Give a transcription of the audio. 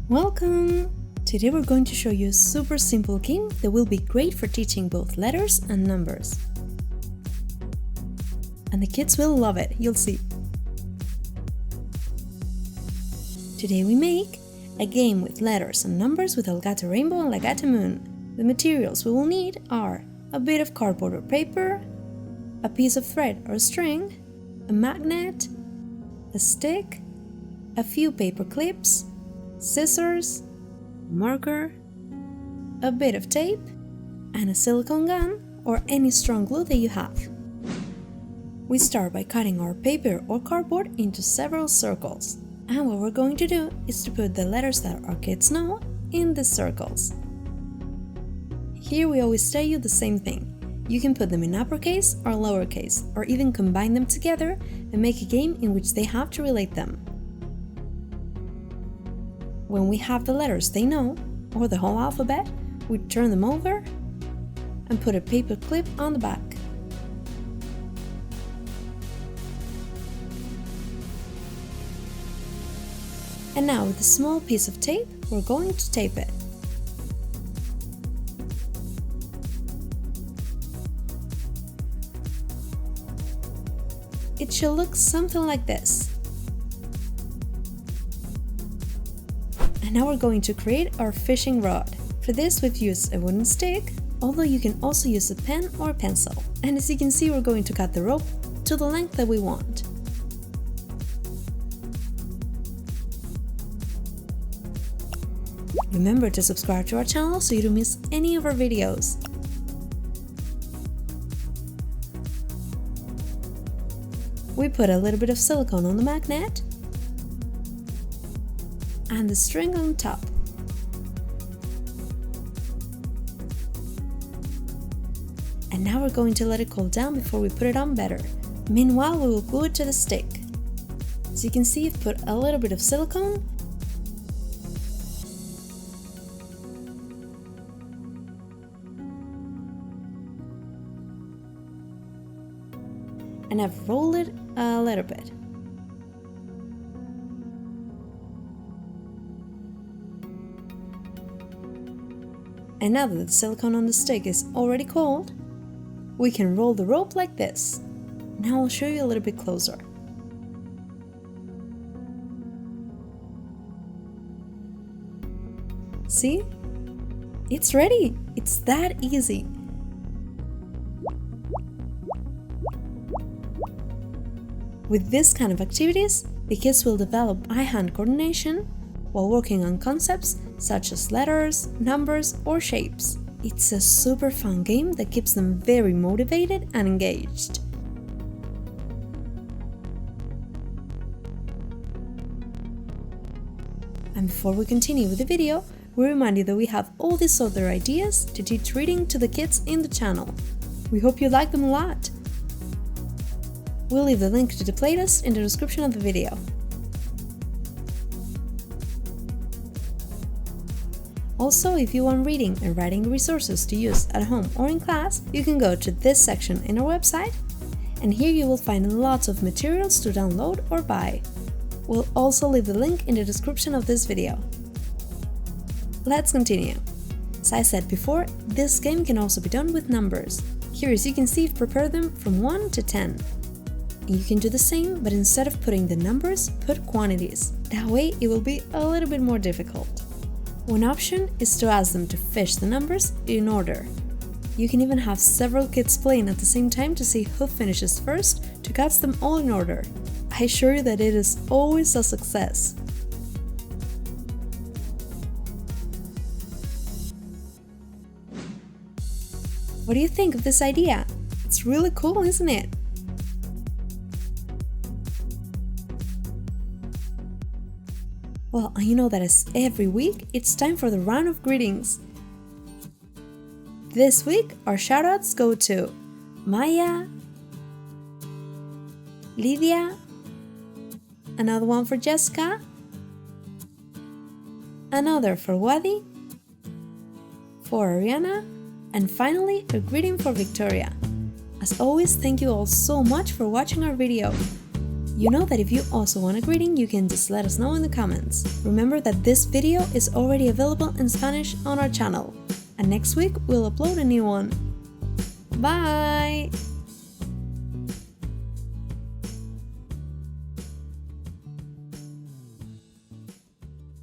Welcome! Today we're going to show you a super simple game that will be great for teaching both letters and numbers. And the kids will love it, you'll see. Today we make a game with letters and numbers with El Gato Rainbow and La Gata Moon. The materials we will need are a bit of cardboard or paper, a piece of thread or string, a magnet, a stick, a few paper clips, scissors, a marker, a bit of tape, and a silicone gun or any strong glue that you have. We start by cutting our paper or cardboard into several circles. And what we're going to do is to put the letters that our kids know in the circles. Here we always tell you the same thing. You can put them in uppercase or lowercase, or even combine them together and make a game in which they have to relate them. When we have the letters they know, or the whole alphabet, we turn them over and put a paper clip on the back. And now with a small piece of tape, we're going to tape it. It should look something like this. And now we're going to create our fishing rod. For this we've used a wooden stick, although you can also use a pen or a pencil. And as you can see, we're going to cut the rope to the length that we want. Remember to subscribe to our channel so you don't miss any of our videos. We put a little bit of silicone on the magnet and the string on top. And now we're going to let it cool down before we put it on better. Meanwhile, we will glue it to the stick. As you can see, I've put a little bit of silicone and I've rolled it a little bit. And now that the silicone on the stick is already cold, we can roll the rope like this. Now I'll show you a little bit closer. See? It's ready! It's that easy! With this kind of activities, the kids will develop eye-hand coordination while working on concepts such as letters, numbers, or shapes. It's a super fun game that keeps them very motivated and engaged. And before we continue with the video, we remind you that we have all these other ideas to teach reading to the kids in the channel. We hope you like them a lot! We'll leave the link to the playlist in the description of the video. Also, if you want reading and writing resources to use at home or in class, you can go to this section in our website, and here you will find lots of materials to download or buy. We'll also leave the link in the description of this video. Let's continue. As I said before, this game can also be done with numbers. Here, as you can see, I've prepared them from 1 to 10. You can do the same, but instead of putting the numbers, put quantities. That way it will be a little bit more difficult. One option is to ask them to fish the numbers in order. You can even have several kids playing at the same time to see who finishes first to catch them all in order. I assure you that it is always a success. What do you think of this idea? It's really cool, isn't it? Well, you know that as every week, it's time for the round of greetings. This week, our shoutouts go to Maya, Lydia, another one for Jessica, another for Wadi, for Ariana, and finally a greeting for Victoria. As always, thank you all so much for watching our video. You know that if you also want a greeting, you can just let us know in the comments. Remember that this video is already available in Spanish on our channel, and next week we'll upload a new one. Bye!